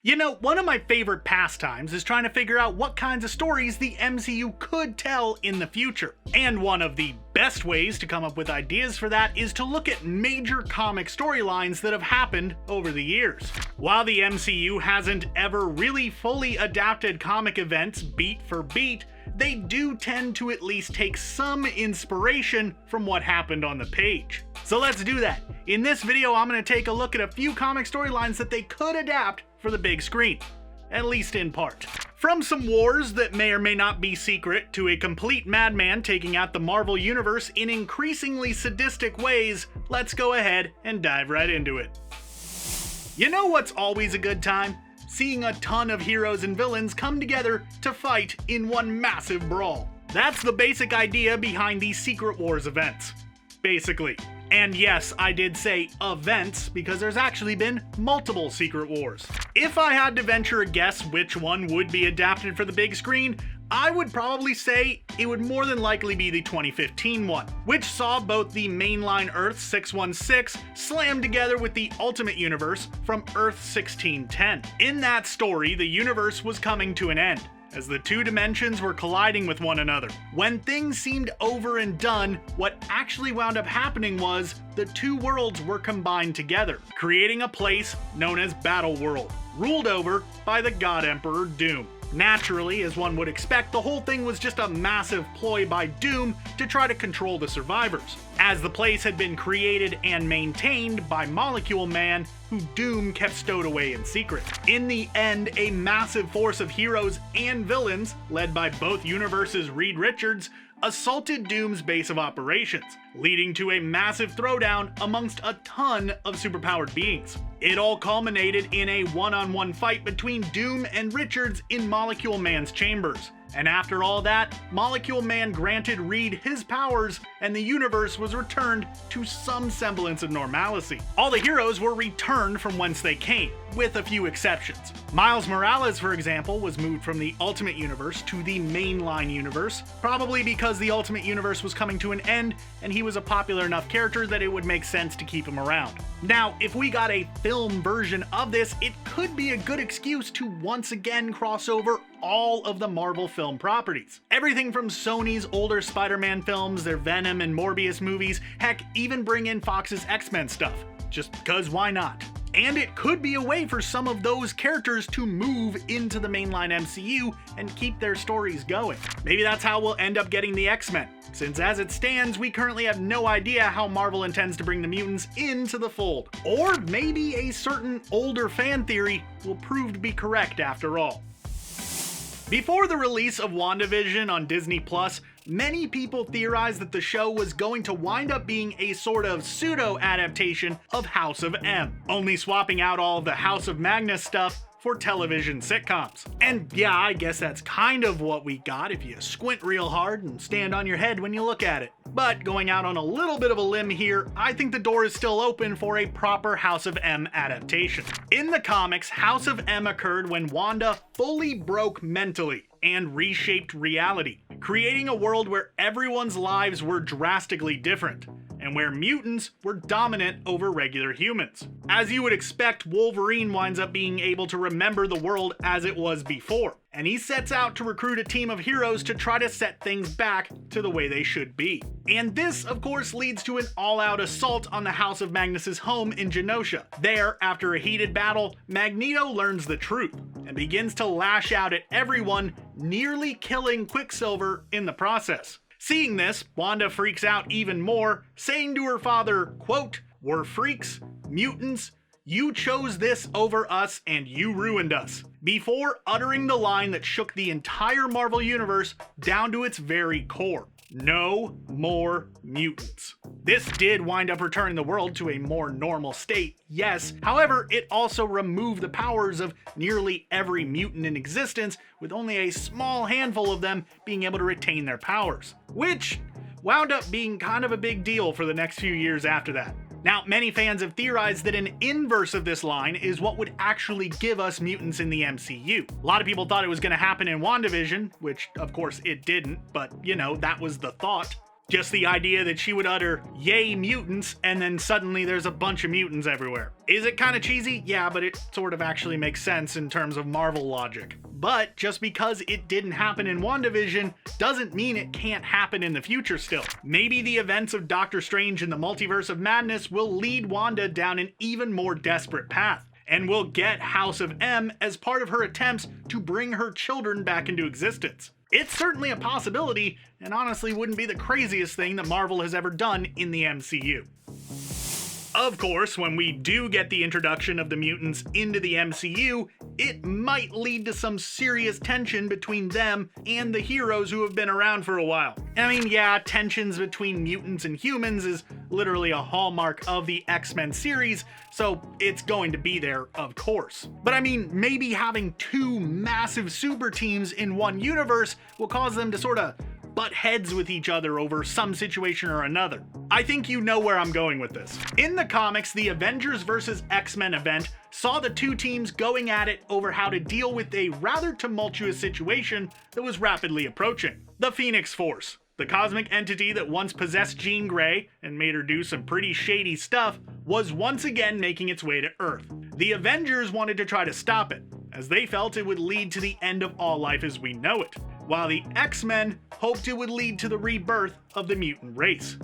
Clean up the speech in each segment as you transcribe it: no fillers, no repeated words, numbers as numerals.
You know, one of my favorite pastimes is trying to figure out what kinds of stories the MCU could tell in the future. And one of the best ways to come up with ideas for that is to look at major comic storylines that have happened over the years. While the MCU hasn't ever really fully adapted comic events beat for beat, they do tend to at least take some inspiration from what happened on the page. So let's do that. In this video, I'm going to take a look at a few comic storylines that they could adapt for the big screen, at least in part. From some wars that may or may not be secret, to a complete madman taking out the Marvel Universe in increasingly sadistic ways, let's go ahead and dive right into it. You know what's always a good time? Seeing a ton of heroes and villains come together to fight in one massive brawl. That's the basic idea behind the Secret Wars events, basically. And yes, I did say events because there's actually been multiple Secret Wars. If I had to venture a guess which one would be adapted for the big screen, I would probably say it would more than likely be the 2015 one, which saw both the mainline Earth 616 slammed together with the Ultimate Universe from Earth 1610. In that story, the universe was coming to an end, as the two dimensions were colliding with one another. When things seemed over and done, what actually wound up happening was the two worlds were combined together, creating a place known as Battle World, ruled over by the God Emperor Doom. Naturally, as one would expect, the whole thing was just a massive ploy by Doom to try to control the survivors, as the place had been created and maintained by Molecule Man, who Doom kept stowed away in secret. In the end, a massive force of heroes and villains, led by both universes' Reed Richards, assaulted Doom's base of operations, leading to a massive throwdown amongst a ton of superpowered beings. It all culminated in a one-on-one fight between Doom and Richards in Molecule Man's chambers. And after all that, Molecule Man granted Reed his powers, and the universe was returned to some semblance of normalcy. All the heroes were returned from whence they came, with a few exceptions. Miles Morales, for example, was moved from the Ultimate Universe to the mainline universe, probably because the Ultimate Universe was coming to an end, and he was a popular enough character that it would make sense to keep him around. Now, if we got a film version of this, it could be a good excuse to once again cross over all of the Marvel film properties. Everything from Sony's older Spider-Man films, their Venom and Morbius movies, heck, even bring in Fox's X-Men stuff. Just because why not? And it could be a way for some of those characters to move into the mainline MCU and keep their stories going. Maybe that's how we'll end up getting the X-Men, since as it stands, we currently have no idea how Marvel intends to bring the mutants into the fold. Or maybe a certain older fan theory will prove to be correct after all. Before the release of WandaVision on Disney+, many people theorized that the show was going to wind up being a sort of pseudo-adaptation of House of M, only swapping out all of the House of Magnus stuff for television sitcoms. And yeah, I guess that's kind of what we got if you squint real hard and stand on your head when you look at it. But going out on a little bit of a limb here, I think the door is still open for a proper House of M adaptation. In the comics, House of M occurred when Wanda fully broke mentally and reshaped reality, creating a world where everyone's lives were drastically different, and where mutants were dominant over regular humans. As you would expect, Wolverine winds up being able to remember the world as it was before, and he sets out to recruit a team of heroes to try to set things back to the way they should be. And this, of course, leads to an all-out assault on the House of Magnus' home in Genosha. There, after a heated battle, Magneto learns the truth and begins to lash out at everyone, nearly killing Quicksilver in the process. Seeing this, Wanda freaks out even more, saying to her father, quote, "We're freaks, mutants, you chose this over us and you ruined us," before uttering the line that shook the entire Marvel Universe down to its very core. No more mutants. This did wind up returning the world to a more normal state, yes. However, it also removed the powers of nearly every mutant in existence, with only a small handful of them being able to retain their powers, which wound up being kind of a big deal for the next few years after that. Now, many fans have theorized that an inverse of this line is what would actually give us mutants in the MCU. A lot of people thought it was going to happen in WandaVision, which of course it didn't, but you know, that was the thought. Just the idea that she would utter, "Yay, mutants," and then suddenly there's a bunch of mutants everywhere. Is it kind of cheesy? Yeah, but it sort of actually makes sense in terms of Marvel logic. But just because it didn't happen in WandaVision doesn't mean it can't happen in the future still. Maybe the events of Doctor Strange in the Multiverse of Madness will lead Wanda down an even more desperate path, and we'll get House of M as part of her attempts to bring her children back into existence. It's certainly a possibility, and honestly wouldn't be the craziest thing that Marvel has ever done in the MCU. Of course, when we do get the introduction of the mutants into the MCU, it might lead to some serious tension between them and the heroes who have been around for a while. I mean, yeah, tensions between mutants and humans is literally a hallmark of the X-Men series, so it's going to be there, of course. But I mean, maybe having two massive super teams in one universe will cause them to sort of butt heads with each other over some situation or another. I think you know where I'm going with this. In the comics, the Avengers vs. X-Men event saw the two teams going at it over how to deal with a rather tumultuous situation that was rapidly approaching. The Phoenix Force, the cosmic entity that once possessed Jean Grey and made her do some pretty shady stuff, was once again making its way to Earth. The Avengers wanted to try to stop it, as they felt it would lead to the end of all life as we know it, while the X-Men hoped it would lead to the rebirth of the mutant race.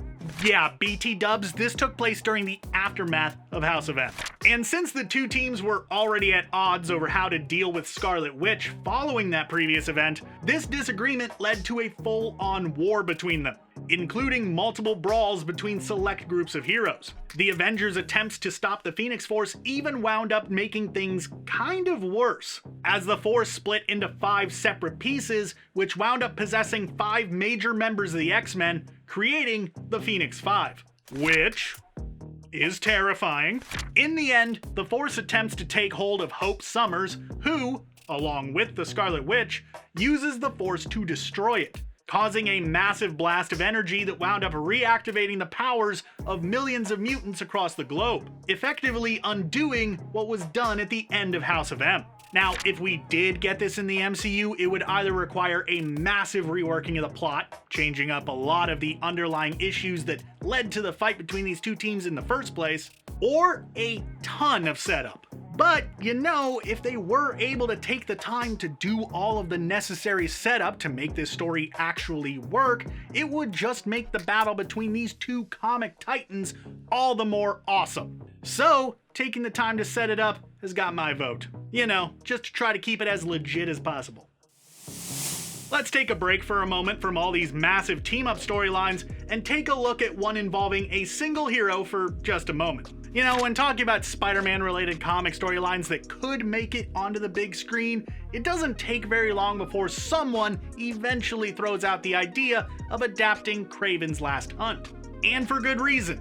Yeah, BT dubs, this took place during the aftermath of House of M. And since the two teams were already at odds over how to deal with Scarlet Witch following that previous event, this disagreement led to a full-on war between them, including multiple brawls between select groups of heroes. The Avengers' attempts to stop the Phoenix Force even wound up making things kind of worse, as the Force split into 5 separate pieces, which wound up possessing 5 major members of the X-Men, creating the Phoenix Five, which is terrifying. In the end, the Force attempts to take hold of Hope Summers, who, along with the Scarlet Witch, uses the Force to destroy it, causing a massive blast of energy that wound up reactivating the powers of millions of mutants across the globe, effectively undoing what was done at the end of House of M. Now, if we did get this in the MCU, it would either require a massive reworking of the plot, changing up a lot of the underlying issues that led to the fight between these two teams in the first place, or a ton of setup. But, you know, if they were able to take the time to do all of the necessary setup to make this story actually work, it would just make the battle between these two comic titans all the more awesome. So, taking the time to set it up has got my vote. You know, just to try to keep it as legit as possible. Let's take a break for a moment from all these massive team-up storylines and take a look at one involving a single hero for just a moment. You know, when talking about Spider-Man related comic storylines that could make it onto the big screen, it doesn't take very long before someone eventually throws out the idea of adapting Kraven's Last Hunt. And for good reason.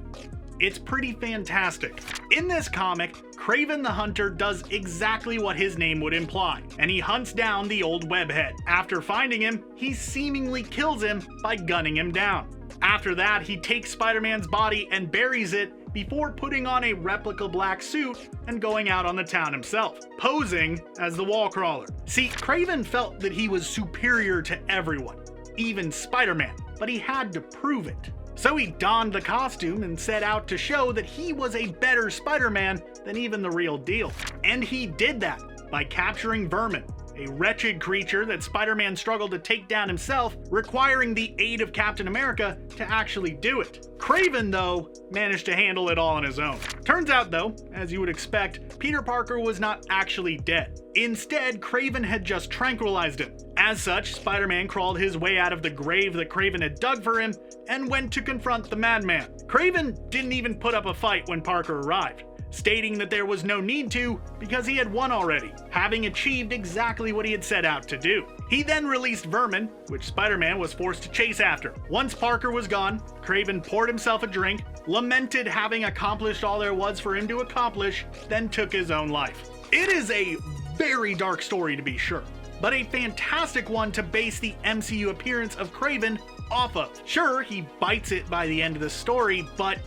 It's pretty fantastic. In this comic, Kraven the Hunter does exactly what his name would imply, and he hunts down the old webhead. After finding him, he seemingly kills him by gunning him down. After that, he takes Spider-Man's body and buries it before putting on a replica black suit and going out on the town himself, posing as the wall crawler. See, Kraven felt that he was superior to everyone, even Spider-Man, but he had to prove it. So he donned the costume and set out to show that he was a better Spider-Man than even the real deal. And he did that by capturing Vermin, a wretched creature that Spider-Man struggled to take down himself, requiring the aid of Captain America to actually do it. Kraven, though, managed to handle it all on his own. Turns out, though, as you would expect, Peter Parker was not actually dead. Instead, Kraven had just tranquilized him. As such, Spider-Man crawled his way out of the grave that Kraven had dug for him and went to confront the madman. Kraven didn't even put up a fight when Parker arrived, stating that there was no need to because he had won already, having achieved exactly what he had set out to do. He then released Vermin, which Spider-Man was forced to chase after. Once Parker was gone, Kraven poured himself a drink, lamented having accomplished all there was for him to accomplish, then took his own life. It is a very dark story to be sure, but a fantastic one to base the MCU appearance of Kraven off of. Sure, he bites it by the end of the story, but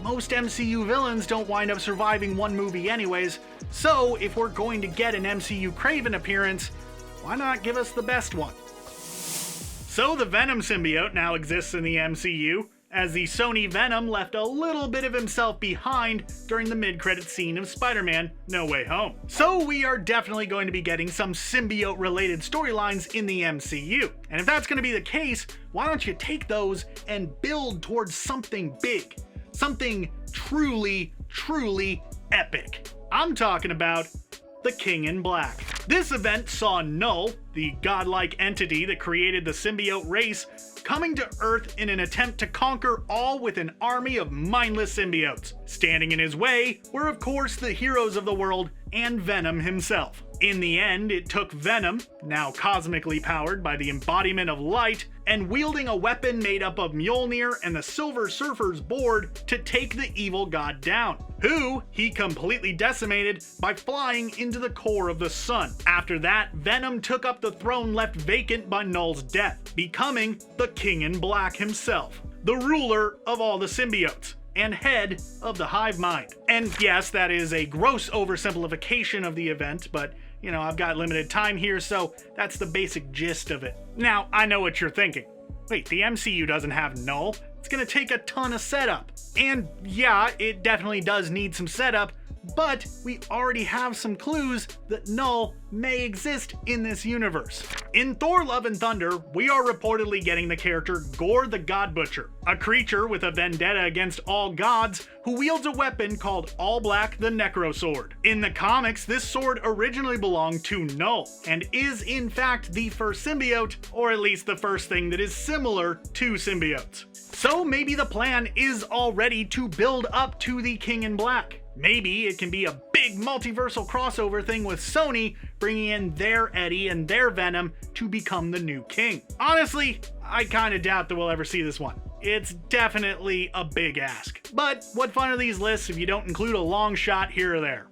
most MCU villains don't wind up surviving one movie anyways, so if we're going to get an MCU Kraven appearance, why not give us the best one? So the Venom symbiote now exists in the MCU, as the Sony Venom left a little bit of himself behind during the mid-credits scene of Spider-Man No Way Home. So we are definitely going to be getting some symbiote-related storylines in the MCU. And if that's going to be the case, why don't you take those and build towards something big? Something truly, truly epic. I'm talking about the King in Black. This event saw Null, the godlike entity that created the symbiote race, coming to Earth in an attempt to conquer all with an army of mindless symbiotes. Standing in his way were of course the heroes of the world and Venom himself. In the end, it took Venom, now cosmically powered by the embodiment of light, and wielding a weapon made up of Mjolnir and the Silver Surfer's board to take the evil god down, who he completely decimated by flying into the core of the sun. After that, Venom took up the throne left vacant by Null's death, becoming the King in Black himself, the ruler of all the symbiotes and head of the hive mind. And yes, that is a gross oversimplification of the event, but you know, I've got limited time here, so that's the basic gist of it. Now, I know what you're thinking. Wait, the MCU doesn't have Null? It's gonna take a ton of setup. And yeah, it definitely does need some setup, but we already have some clues that Null may exist in this universe. In Thor: Love and Thunder, we are reportedly getting the character Gore the God Butcher, a creature with a vendetta against all gods who wields a weapon called All Black the Necro Sword. In the comics, this sword originally belonged to Null, and is in fact the first symbiote, or at least the first thing that is similar to symbiotes. So maybe the plan is already to build up to the King in Black. Maybe it can be a big multiversal crossover thing with Sony bringing in their Eddie and their Venom to become the new king. Honestly, I kinda doubt that we'll ever see this one. It's definitely a big ask. But what fun are these lists if you don't include a long shot here or there?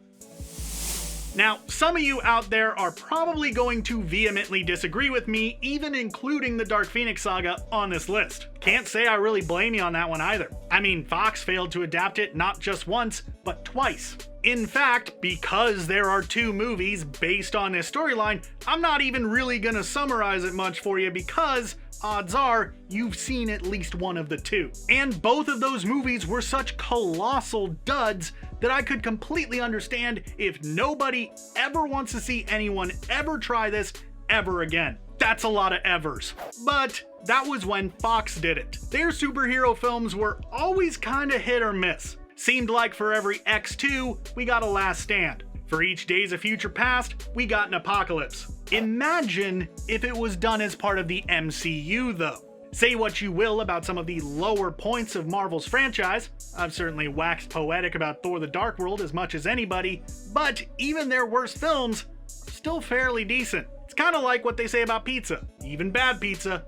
Now, some of you out there are probably going to vehemently disagree with me, even including the Dark Phoenix saga on this list. Can't say I really blame you on that one either. I mean, Fox failed to adapt it not just once, but twice. In fact, because there are two movies based on this storyline, I'm not even really gonna summarize it much for you because odds are you've seen at least one of the two. And both of those movies were such colossal duds that I could completely understand if nobody ever wants to see anyone ever try this ever again. That's a lot of evers. But that was when Fox did it. Their superhero films were always kinda hit or miss. Seemed like for every X2, we got a Last Stand. For each Days of Future Past, we got an Apocalypse. Imagine if it was done as part of the MCU though. Say what you will about some of the lower points of Marvel's franchise. I've certainly waxed poetic about Thor: The Dark World as much as anybody, but even their worst films are still fairly decent. It's kind of like what they say about pizza. Even bad pizza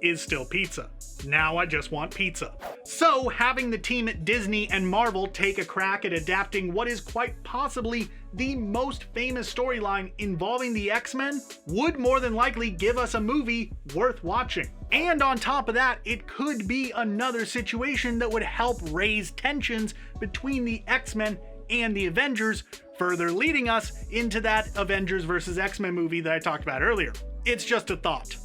is still pizza. Now I just want pizza. So having the team at Disney and Marvel take a crack at adapting what is quite possibly the most famous storyline involving the X-Men would more than likely give us a movie worth watching. And on top of that, it could be another situation that would help raise tensions between the X-Men and the Avengers, further leading us into that Avengers vs. X-Men movie that I talked about earlier. It's just a thought.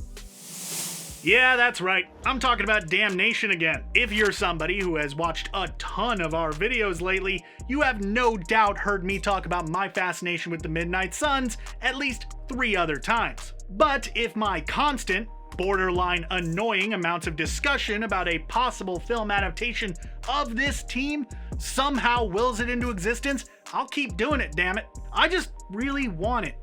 Yeah, that's right. I'm talking about Damnation again. If you're somebody who has watched a ton of our videos lately, you have no doubt heard me talk about my fascination with the Midnight Suns at least 3 other times. But if my constant, borderline annoying amounts of discussion about a possible film adaptation of this team somehow wills it into existence, I'll keep doing it, damn it. I just really want it.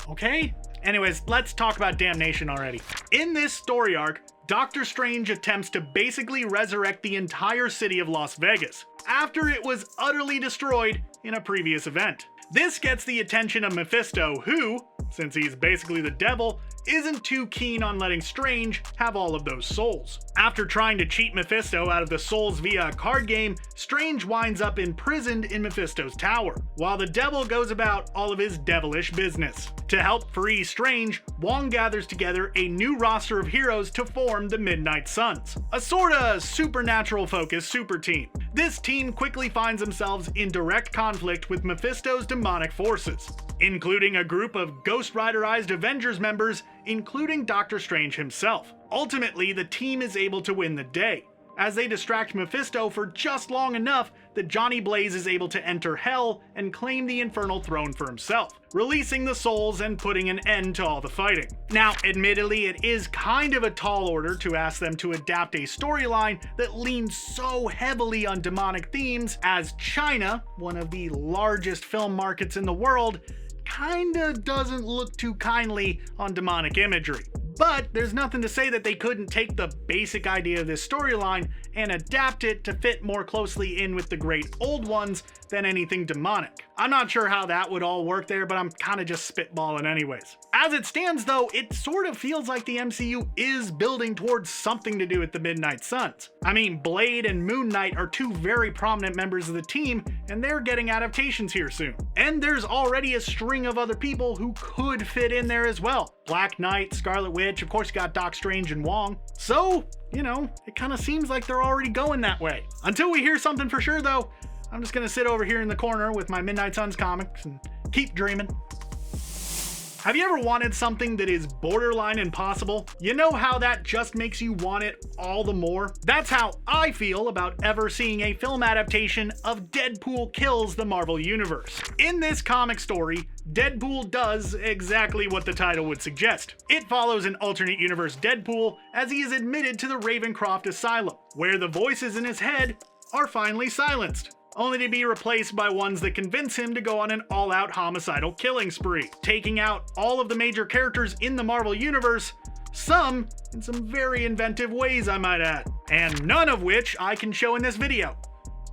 Okay? Anyways, let's talk about Damnation already. In this story arc, Doctor Strange attempts to basically resurrect the entire city of Las Vegas after it was utterly destroyed in a previous event. This gets the attention of Mephisto, who, since he's basically the devil, isn't too keen on letting Strange have all of those souls. After trying to cheat Mephisto out of the souls via a card game, Strange winds up imprisoned in Mephisto's tower, while the devil goes about all of his devilish business. To help free Strange, Wong gathers together a new roster of heroes to form the Midnight Suns, a sorta supernatural-focused super team. This team quickly finds themselves in direct conflict with Mephisto's demonic forces, including a group of Ghost Riderized Avengers members, including Doctor Strange himself. ultimately the team is able to win the day, as they distract Mephisto for just long enough that Johnny Blaze is able to enter Hell and claim the Infernal Throne for himself, releasing the souls and putting an end to all the fighting. Now, admittedly, it is kind of a tall order to ask them to adapt a storyline that leans so heavily on demonic themes, as China, one of the largest film markets in the world, kinda doesn't look too kindly on demonic imagery. But there's nothing to say that they couldn't take the basic idea of this storyline and adapt it to fit more closely in with the great old ones than anything demonic. I'm not sure how that would all work there, but I'm kinda just spitballing anyways. As it stands though, it sort of feels like the MCU is building towards something to do with the Midnight Suns. I mean, Blade and Moon Knight are two very prominent members of the team, and they're getting adaptations here soon. And there's already a string of other people who could fit in there as well. Black Knight, Scarlet Witch, of course you got Doc Strange and Wong. So, you know, it kind of seems like they're already going that way. Until we hear something for sure though, I'm just gonna sit over here in the corner with my Midnight Suns comics and keep dreaming. Have you ever wanted something that is borderline impossible? You know how that just makes you want it all the more? That's how I feel about ever seeing a film adaptation of Deadpool Kills the Marvel Universe. In this comic story, Deadpool does exactly what the title would suggest. It follows an alternate universe Deadpool as he is admitted to the Ravencroft Asylum, where the voices in his head are finally silenced, only to be replaced by ones that convince him to go on an all-out homicidal killing spree, taking out all of the major characters in the Marvel Universe, some in some very inventive ways I might add, and none of which I can show in this video,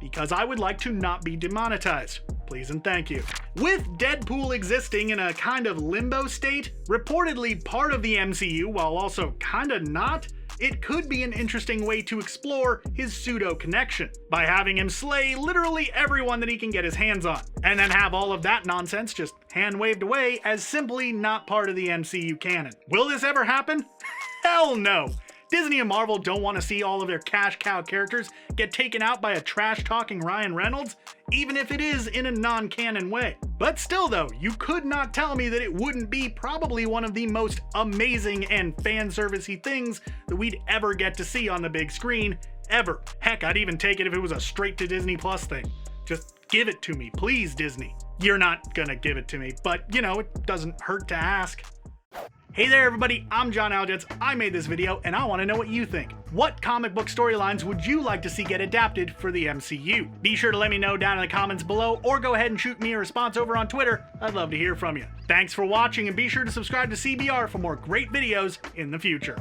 because I would like to not be demonetized. Please and thank you. With Deadpool existing in a kind of limbo state, reportedly part of the MCU while also kinda not, it could be an interesting way to explore his pseudo connection by having him slay literally everyone that he can get his hands on, and then have all of that nonsense just hand waved away as simply not part of the MCU canon. Will this ever happen? Hell no! Disney and Marvel don't want to see all of their cash cow characters get taken out by a trash-talking Ryan Reynolds, even if it is in a non-canon way. But still though, you could not tell me that it wouldn't be probably one of the most amazing and fan-servicey things that we'd ever get to see on the big screen, ever. Heck, I'd even take it if it was a straight-to-Disney Plus thing. Just give it to me, please, Disney. You're not gonna give it to me, but you know, it doesn't hurt to ask. Hey there everybody, I'm John Aljets. I made this video and I want to know what you think. What comic book storylines would you like to see get adapted for the MCU? Be sure to let me know down in the comments below, or go ahead and shoot me a response over on Twitter. I'd love to hear from you. Thanks for watching, and be sure to subscribe to CBR for more great videos in the future.